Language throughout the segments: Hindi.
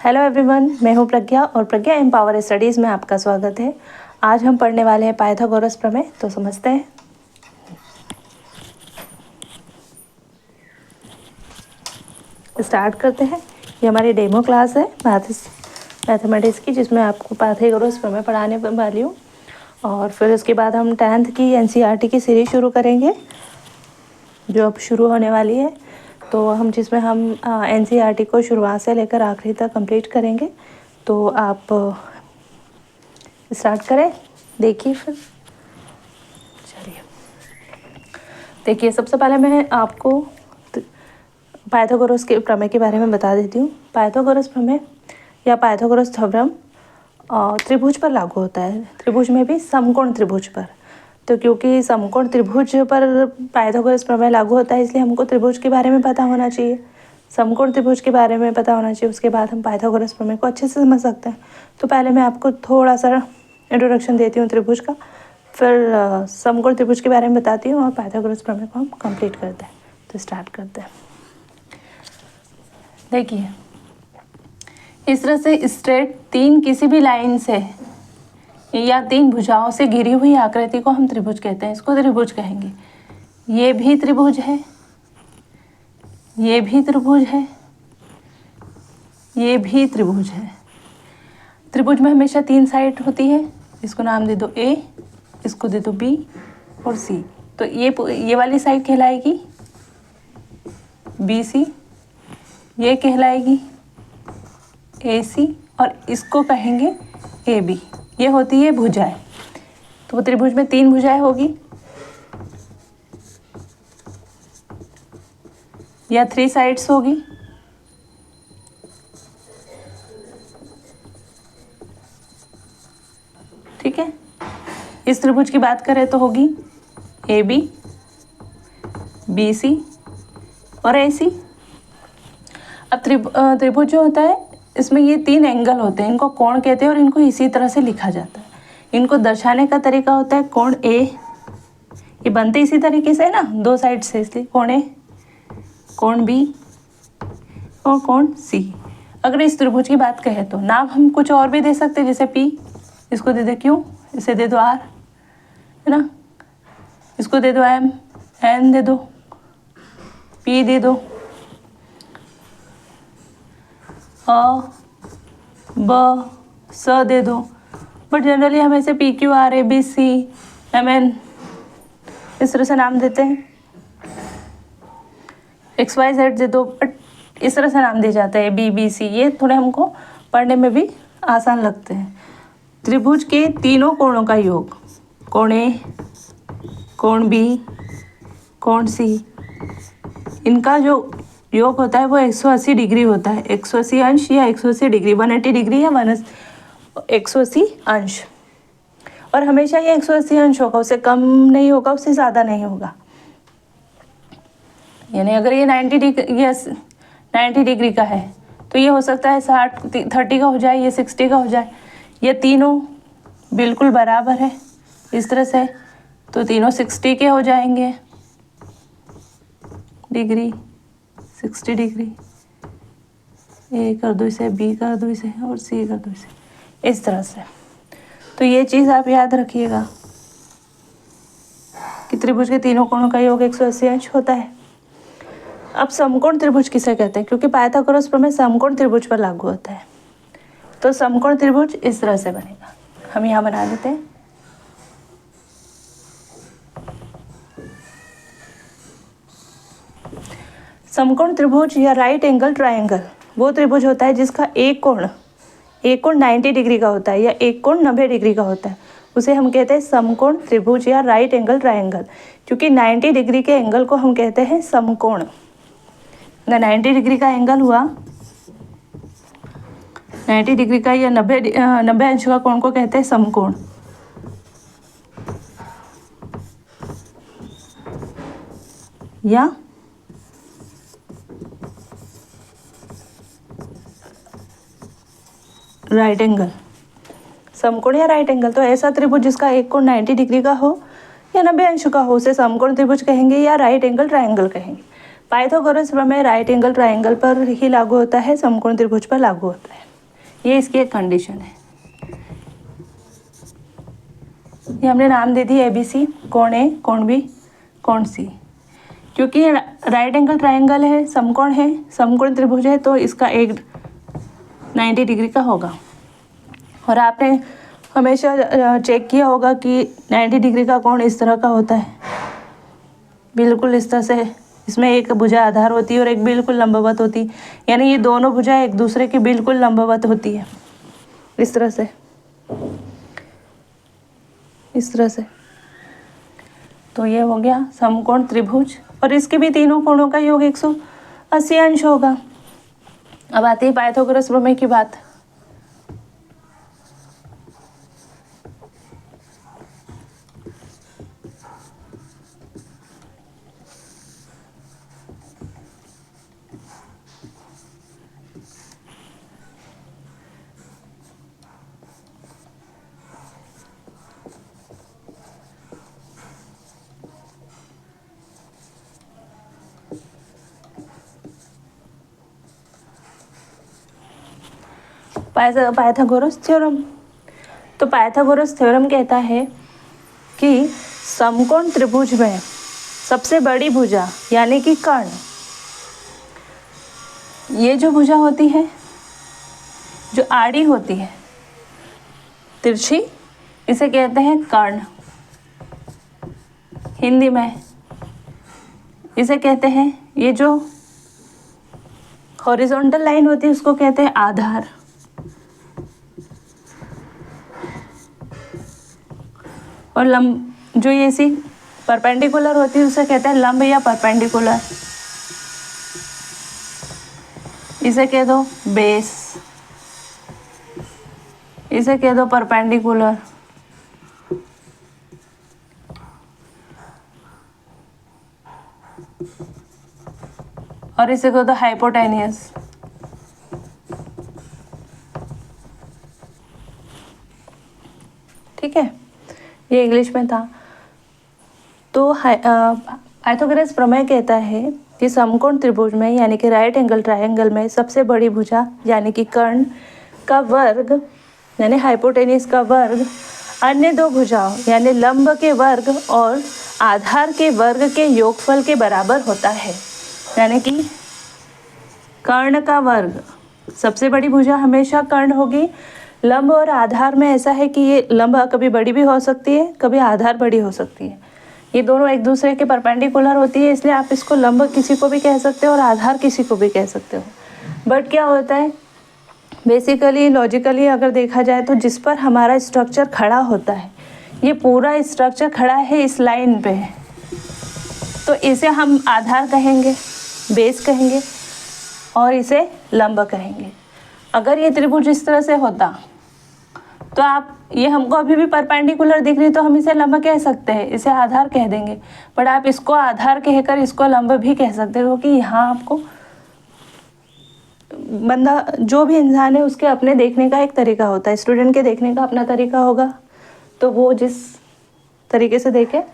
हेलो एवरीवन, मैं हूं प्रज्ञा और प्रज्ञा एम्पावर स्टडीज़ में आपका स्वागत है। आज हम पढ़ने वाले हैं पाइथागोरस प्रमेय। तो समझते हैं। स्टार्ट करते हैं। ये हमारी डेमो क्लास है मैथमेटिक्स की, जिसमें आपको पाइथागोरस प्रमेय पढ़ाने वाली हूँ। और फिर उसके बाद हम 10th की एनसीईआरटी की सीरीज शुरू करेंगे, जो अब शुरू होने वाली है। तो जिसमें हम एनसीईआरटी को शुरुआत से लेकर आखिरी तक कंप्लीट करेंगे। तो आप स्टार्ट करें, देखिए। फिर चलिए देखिए, सबसे पहले मैं आपको पाइथागोरस के प्रमेय के बारे में बता देती हूँ। पाइथागोरस प्रमेय या पाइथागोरस थ्योरम त्रिभुज पर लागू होता है, त्रिभुज में भी समकोण त्रिभुज पर। तो क्योंकि समकोण त्रिभुज पर पाइथागोरस प्रमेय लागू होता है, इसलिए हमको त्रिभुज के बारे में पता होना चाहिए, समकोण त्रिभुज के बारे में पता होना चाहिए। उसके बाद हम पाइथागोरस प्रमेय को अच्छे से समझ सकते हैं। तो पहले मैं आपको थोड़ा सा इंट्रोडक्शन देती हूँ त्रिभुज का, फिर समकोण त्रिभुज के बारे में बताती हूँ और पाइथागोरस प्रमेय को हम कंप्लीट करते हैं। तो स्टार्ट करते हैं। देखिए, इस तरह से स्ट्रेट तीन किसी भी लाइन से या तीन भुजाओं से घिरी हुई आकृति को हम त्रिभुज कहते हैं। इसको त्रिभुज कहेंगे। ये भी त्रिभुज है, ये भी त्रिभुज है, ये भी त्रिभुज है। त्रिभुज में हमेशा तीन साइड होती है। इसको नाम दे दो ए, इसको दे दो बी और सी। तो ये वाली साइड कहलाएगी बी सी, ये कहलाएगी ए सी और इसको कहेंगे ए बी। ये होती है भुजाएं। तो त्रिभुज में तीन भुजाएं होगी या थ्री साइड्स होगी। ठीक है, इस त्रिभुज की बात करें तो होगी ए बी, बी सी और ए सी। अब त्रिभुज जो होता है, इसमें ये तीन एंगल होते हैं, इनको कोण कहते हैं और इनको इसी तरह से लिखा जाता है। इनको दर्शाने का तरीका होता है कोण ए, ये बनते इसी तरीके से है ना, दो साइड से, इसलिए कोण ए, कोण बी और कोण सी। अगर इस त्रिभुज की बात कहें तो नाम हम कुछ और भी दे सकते हैं, जैसे पी, इसको दे दो क्यू, इसे दे दो आर, है ना, इसको दे दो एम, एन दे दो, पी दे दो, अ ब स दे दो। बट जनरली हम ऐसे P Q R A B C M N इस तरह से नाम देते हैं। एक्स वाई जेड दे दो, बट इस तरह से नाम दिए जाते हैं बी बी सी। ये थोड़े हमको पढ़ने में भी आसान लगते हैं। त्रिभुज के तीनों कोणों का योग, कोण ए, कोण बी, कोण सी, इनका जो योग होता है वो 180 डिग्री होता है। 180 अंश या 180 डिग्री, 180 डिग्री या 180 अंश। और हमेशा ये 180 अंश होगा, उससे कम नहीं होगा, उससे ज़्यादा नहीं होगा। यानी अगर ये 90 डिग्री या 90 डिग्री का है तो ये हो सकता है 30 का हो जाए, ये 60 का हो जाए। ये तीनों बिल्कुल बराबर है इस तरह से, तो तीनों 60 के हो जाएंगे डिग्री, 60 डिग्री। ए कर दो इसे, बी कर दो इसे और सी कर दो इसे, इस तरह से। तो ये चीज़ आप याद रखिएगा कि त्रिभुज के तीनों कोणों का योग 180 अंश होता है। अब समकोण त्रिभुज किसे कहते हैं? क्योंकि पाइथागोरस प्रमेय समकोण त्रिभुज पर लागू होता है। तो समकोण त्रिभुज इस तरह से बनेगा, हम यहाँ बना देते हैं। समकोण त्रिभुज या राइट एंगल ट्रायंगल वो त्रिभुज होता है जिसका एक कोण 90 डिग्री का होता है या एक कोण 90 डिग्री का होता है। उसे हम कहते हैं समकोण त्रिभुज या राइट एंगल ट्रायंगल। क्योंकि 90 डिग्री के एंगल को हम कहते हैं समकोण। 90 डिग्री का एंगल हुआ, 90 डिग्री का या 90 अंश का कोण को कहते हैं समकोण। या राइट एंगल, समकोण या राइट एंगल। तो ऐसा त्रिभुज जिसका एक कोण 90 डिग्री का हो या 90 अंश का हो, उसे समकोण त्रिभुज कहेंगे या राइट एंगल ट्रायंगल कहेंगे। पाइथागोरस प्रमेय राइट एंगल ट्रायंगल पर ही लागू होता है, समकोण त्रिभुज पर लागू होता है। ये इसकी एक कंडीशन है। ये हमने नाम दे दी ABC, कोण A, कोण B, कोण C। क्योंकि ये राइट एंगल ट्रायंगल है, समकोण है, समकोण त्रिभुज है, तो इसका एक 90 डिग्री का होगा। और आपने हमेशा चेक किया होगा कि 90 डिग्री का कोण इस तरह का होता है, बिल्कुल इस तरह से। इसमें एक भुजा आधार होती है और एक बिल्कुल लंबवत होती है, यानी ये दोनों भुजाएं एक दूसरे के बिल्कुल लंबवत होती है, इस तरह से, इस तरह से। तो ये हो गया समकोण त्रिभुज, और इसके भी तीनों कोणों का योग 180 अंश होगा। अब आती है पाइथागोरस प्रमेय की बात। Pythagoras theorem. तो पाइथागोरस थ्योरम कहता है कि समकोण त्रिभुज में सबसे बड़ी भुजा यानी कि कर्ण, ये जो भुजा होती है, जो आड़ी होती है, तिरछी, इसे कहते हैं कर्ण। हिंदी में इसे कहते हैं, ये जो हॉरिजॉन्टल लाइन होती है उसको कहते हैं आधार। और जो ये सी परपेंडिकुलर होती है उसे कहते हैं लंब या परपेंडिकुलर। इसे कह दो बेस, इसे कह दो परपेंडिकुलर, और इसे कह दो हाइपोटेनियस। ठीक है, ये इंग्लिश में था। तो पाइथागोरस प्रमेय कहता है कि समकोण त्रिभुज में यानी कि राइट एंगल ट्रायंगल में सबसे बड़ी भुजा यानी कि कर्ण का वर्ग यानी हाइपोटेनियस का वर्ग अन्य दो भुजाओं यानी लंब के वर्ग और आधार के वर्ग के योगफल के बराबर होता है। यानी कि कर्ण का वर्ग, सबसे बड़ी भुजा हमेशा कर्ण होगी। लंब और आधार में ऐसा है कि ये लंब कभी बड़ी भी हो सकती है, कभी आधार बड़ी हो सकती है। ये दोनों एक दूसरे के परपेंडिकुलर होती है, इसलिए आप इसको लंब किसी को भी कह सकते हो और आधार किसी को भी कह सकते हो। बट क्या होता है, बेसिकली लॉजिकली अगर देखा जाए तो जिस पर हमारा स्ट्रक्चर खड़ा होता है, ये पूरा स्ट्रक्चर खड़ा है इस लाइन पे, तो इसे हम आधार कहेंगे, बेस कहेंगे, और इसे लंब कहेंगे। अगर ये त्रिभुज इस तरह से होता तो आप, ये हमको अभी भी परपेंडिकुलर दिख रही तो हम इसे लंब कह सकते हैं, इसे आधार कह देंगे। बट आप इसको आधार कहकर इसको लंब भी कह सकते हो, क्योंकि यहाँ आपको बंदा, जो भी इंसान है उसके अपने देखने का एक तरीका होता है। स्टूडेंट के देखने का अपना तरीका होगा तो वो जिस तरीके से देखे,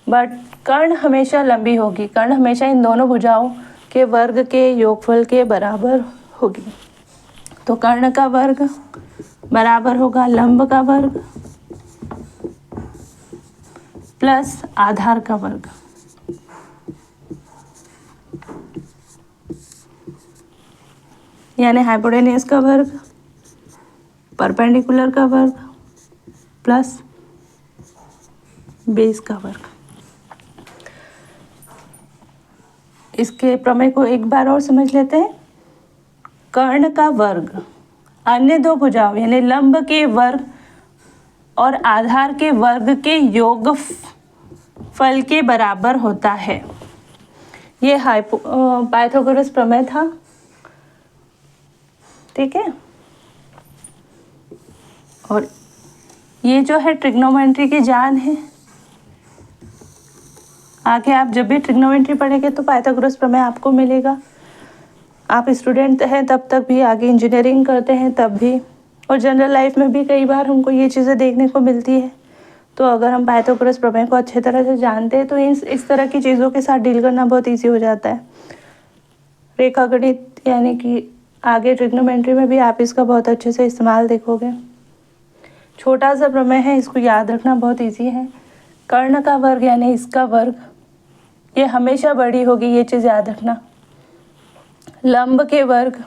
बट कर्ण हमेशा लंबी होगी। कर्ण हमेशा इन दोनों भुजाओं के वर्ग के योगफल के बराबर होगी। तो कर्ण का वर्ग बराबर होगा लंब का वर्ग प्लस आधार का वर्ग। यानी हाइपोटेनियस का वर्ग, परपेंडिकुलर का वर्ग प्लस बेस का वर्ग। इसके प्रमेय को एक बार और समझ लेते हैं। कर्ण का वर्ग अन्य दो भुजाओं यानी लंब के वर्ग और आधार के वर्ग के योगफल के बराबर होता है। ये पाइथागोरस प्रमेय था। ठीक है, और ये जो है ट्रिग्नोमेट्री की जान है। आगे आप जब भी ट्रिग्नोमेट्री पढ़ेंगे तो पाइथागोरस प्रमेय आपको मिलेगा। आप स्टूडेंट हैं तब तक भी, आगे इंजीनियरिंग करते हैं तब भी, और जनरल लाइफ में भी कई बार हमको ये चीज़ें देखने को मिलती है। तो अगर हम पाइथागोरस प्रमेय को अच्छे तरह से जानते हैं तो इस तरह की चीज़ों के साथ डील करना बहुत ईजी हो जाता है। रेखागणित यानी कि आगे ट्रिग्नोमेट्री में भी आप इसका बहुत अच्छे से इस्तेमाल देखोगे। छोटा सा प्रमेय है, इसको याद रखना बहुत इजी है। कर्ण का वर्ग यानी इसका वर्ग, ये हमेशा बड़ी होगी, ये चीज़ याद रखना। लंब के वर्ग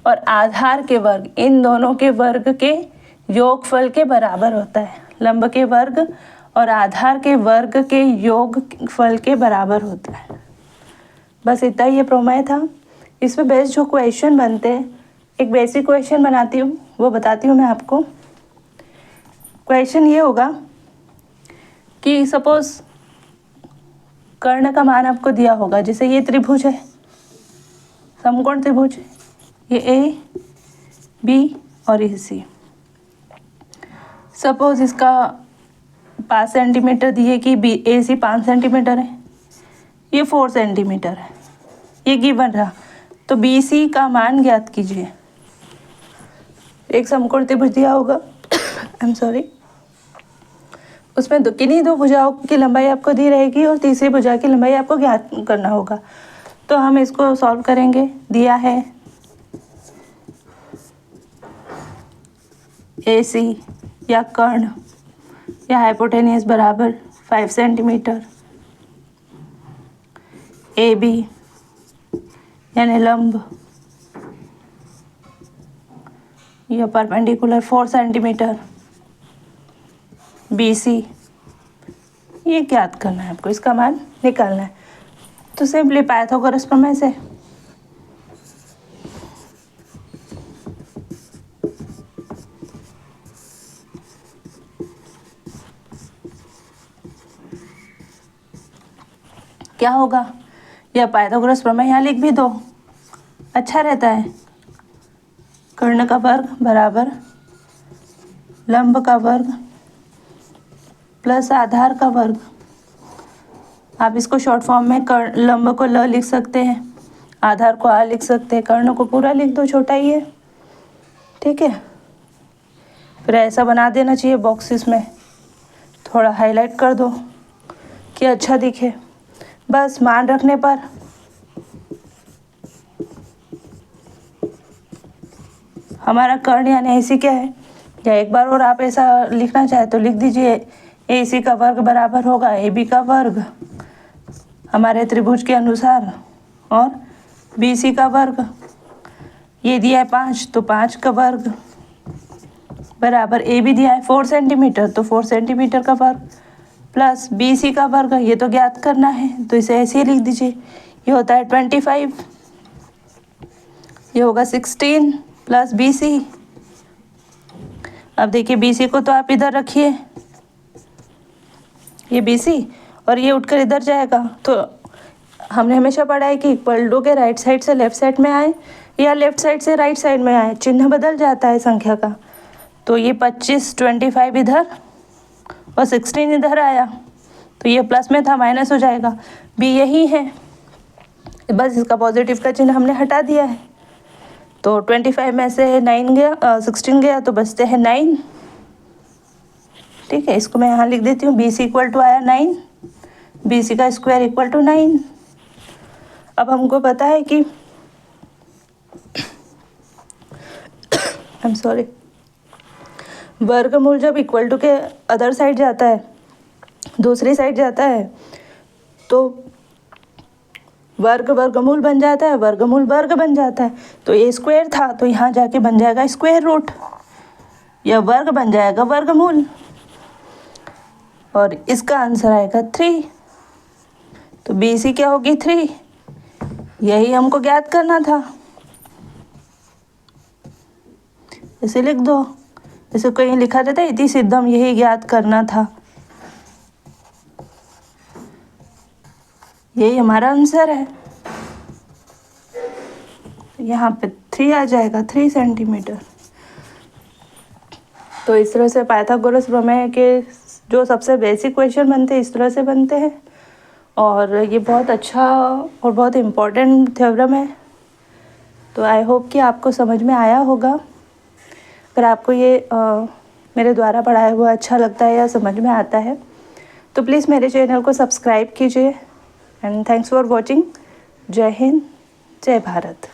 और आधार के वर्ग, इन दोनों के वर्ग के योगफल के बराबर होता है। लंब के वर्ग और आधार के वर्ग के योगफल के बराबर होता है। बस इतना ही ये प्रमेय था। इस पे बेस्ड जो क्वेश्चन बनते हैं, एक बेसिक क्वेश्चन बनाती हूँ, वो बताती हूँ मैं आपको। क्वेश्चन ये होगा कि सपोज कर्ण का मान आपको दिया होगा, जैसे ये त्रिभुज है, समकोण त्रिभुज, ये ए बी और ये सी। सपोज इसका 5 सेंटीमीटर दिए कि बी ए सी 5 सेंटीमीटर है, ये 4 सेंटीमीटर है, ये गिवन रहा। तो बी सी का मान ज्ञात कीजिए। एक समकोण त्रिभुज दिया होगा आई एम सॉरी, उसमें किन्हीं दो भुजाओं की लंबाई आपको दी रहेगी और तीसरी भुजा की लंबाई आपको ज्ञात करना होगा। तो हम इसको सॉल्व करेंगे। दिया है ए सी या कर्ण या हाइपोटेनियस बराबर 5 सेंटीमीटर, ए बी यानी लंब या परपेंडिकुलर 4 सेंटीमीटर, बी सी, ये ज्ञात करना है आपको, इसका मान निकालना है। तो सिंपली पाइथागोरस प्रमेय से क्या होगा, या पाइथागोरस प्रमेय यहाँ लिख भी दो, अच्छा रहता है। कर्ण का वर्ग बराबर लंब का वर्ग प्लस आधार का वर्ग। आप इसको शॉर्ट फॉर्म में लंब को ल लिख सकते हैं, आधार को आ लिख सकते हैं, कर्ण को पूरा लिख दो, छोटा ही है, ठीक है। फिर ऐसा बना देना चाहिए बॉक्सेस में, थोड़ा हाईलाइट कर दो कि अच्छा दिखे। बस मान रखने पर हमारा कर्ण यानी AC क्या है, या एक बार और आप ऐसा लिखना चाहे तो लिख दीजिए, AC का वर्ग बराबर होगा AB का वर्ग हमारे त्रिभुज के अनुसार और BC का वर्ग, ये दिया है 5 तो 5 का वर्ग बराबर AB दिया है 4 सेंटीमीटर तो 4 सेंटीमीटर का वर्ग प्लस BC का वर्ग, ये तो ज्ञात करना है तो इसे ऐसे ही लिख दीजिए। ये होता है 25, ये होगा 16 प्लस BC। अब देखिए BC को तो आप इधर रखिए, ये BC और ये उठकर इधर जाएगा। तो हमने हमेशा पढ़ा है कि इक्वल टू के राइट साइड से लेफ्ट साइड में आए या लेफ्ट साइड से राइट साइड में आए, चिन्ह बदल जाता है संख्या का। तो ये 25 इधर और 16 इधर आया, तो ये प्लस में था माइनस हो जाएगा। B यही है, बस इसका पॉजिटिव का चिन्ह हमने हटा दिया है। तो 25 में से 9 गया 16 गया तो बचते हैं 9, ठीक है। इसको मैं यहाँ लिख देती हूँ, BC इक्वल टू आया 9, BC का स्क्वायर इक्वल टू 9। अब हमको पता है कि आई एम सॉरी, वर्गमूल जब इक्वल टू के अदर साइड जाता है, दूसरी साइड जाता है, तो वर्ग वर्गमूल बन जाता है, वर्गमूल वर्ग बन जाता है। तो ये स्क्वायर था तो यहाँ जाके बन जाएगा स्क्वायर रूट, या वर्ग बन जाएगा वर्गमूल, और इसका आंसर आएगा 3। तो BC क्या होगी 3, यही हमको ज्ञात करना था। इसे लिख दो, जैसे कहीं लिखा रहता है इति सिद्धम, यही ज्ञात करना था, यही हमारा आंसर है। यहाँ पे 3 आ जाएगा, 3 सेंटीमीटर। तो इस तरह से पाइथागोरस प्रमेय के जो सबसे बेसिक क्वेश्चन बनते हैं इस तरह से बनते हैं, और ये बहुत अच्छा और बहुत इम्पोर्टेंट थ्योरम है। तो आई होप कि आपको समझ में आया होगा। अगर आपको ये मेरे द्वारा पढ़ाया हुआ अच्छा लगता है या समझ में आता है तो प्लीज़ मेरे चैनल को सब्सक्राइब कीजिए। And thanks for watching. जय हिंद, जय भारत।